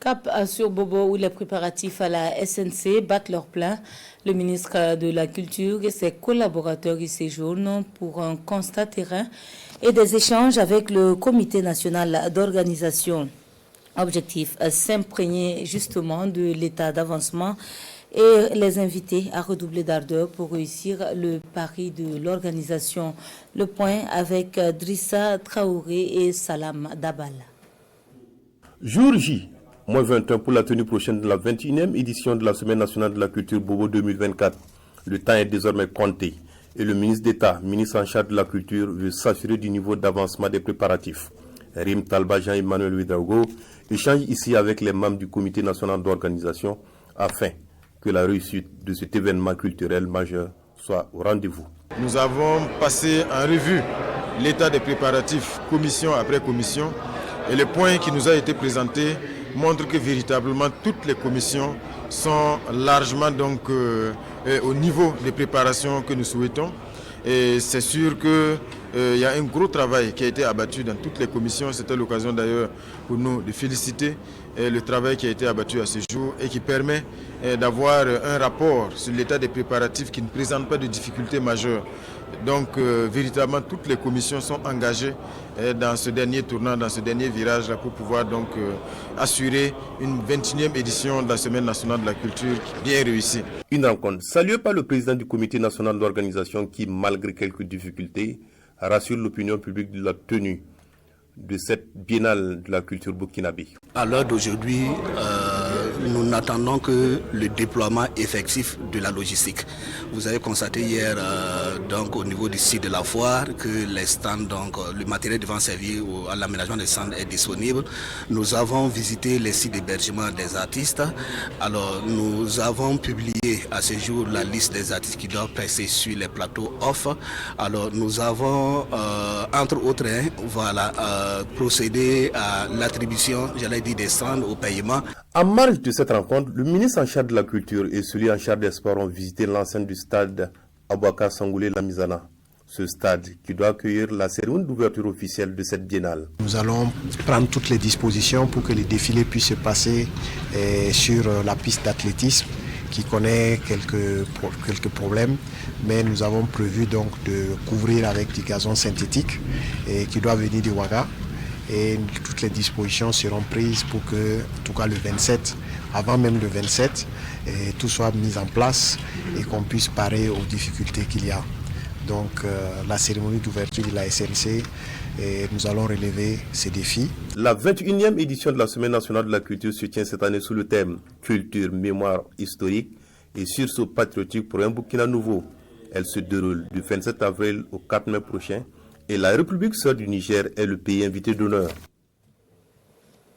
Cap sur Bobo où les préparatifs à la SNC battent leur plein. Le ministre de la Culture et ses collaborateurs y séjournent pour un constat terrain et des échanges avec le comité national d'organisation. Objectif, s'imprégner justement de l'état d'avancement et les inviter à redoubler d'ardeur pour réussir le pari de l'organisation. Le point avec Drissa Traoré et Salam Dabal. Jour J, moins 21 pour la tenue prochaine de la 21e édition de la Semaine nationale de la culture Bobo 2024. Le temps est désormais compté et le ministre d'État, ministre en charge de la culture, veut s'assurer du niveau d'avancement des préparatifs. Rim Talba Jean-Emmanuel Ouedraogo échange ici avec les membres du comité national d'organisation afin que la réussite de cet événement culturel majeur soit au rendez-vous. Nous avons passé en revue l'état des préparatifs, commission après commission, et le point qui nous a été présenté montre que véritablement toutes les commissions sont largement au niveau des préparations que nous souhaitons. Et c'est sûr qu'il y a un gros travail qui a été abattu dans toutes les commissions. C'était l'occasion d'ailleurs pour nous de féliciter le travail qui a été abattu à ce jour et qui permet d'avoir un rapport sur l'état des préparatifs qui ne présente pas de difficultés majeures. Donc véritablement toutes les commissions sont engagées dans ce dernier tournant, dans ce dernier virage pour pouvoir assurer une 21e édition de la Semaine nationale de la culture bien réussie. Une rencontre saluée par le président du comité national d'organisation qui, malgré quelques difficultés, rassure l'opinion publique de la tenue de cette biennale de la culture burkinabé. À l'heure d'aujourd'hui, nous n'attendons que le déploiement effectif de la logistique. Vous avez constaté hier au niveau du site de la foire que les stands, le matériel devant servir à l'aménagement des stands est disponible. Nous avons visité les sites d'hébergement des artistes. Alors nous avons publié à ce jour la liste des artistes qui doivent passer sur les plateaux off. Alors nous avons entre autres procédé à l'attribution, des stands au paiement. En marge de cette rencontre, le ministre en charge de la culture et celui en charge des sports ont visité l'enceinte du stade Aboubakar Sangoulé Lamizana. Ce stade qui doit accueillir la cérémonie d'ouverture officielle de cette biennale. Nous allons prendre toutes les dispositions pour que les défilés puissent se passer sur la piste d'athlétisme qui connaît quelques problèmes, mais nous avons prévu de couvrir avec du gazon synthétique qui doit venir du Ouaga. Et toutes les dispositions seront prises pour que, en tout cas le 27, avant même le 27, tout soit mis en place et qu'on puisse parer aux difficultés qu'il y a. Donc la cérémonie d'ouverture de la SNC, nous allons relever ces défis. La 21e édition de la Semaine nationale de la culture se tient cette année sous le thème Culture, mémoire historique et sursaut patriotique pour un Burkina nouveau. Elle se déroule du 27 avril au 4 mai prochain. Et la République sœur du Niger est le pays invité d'honneur.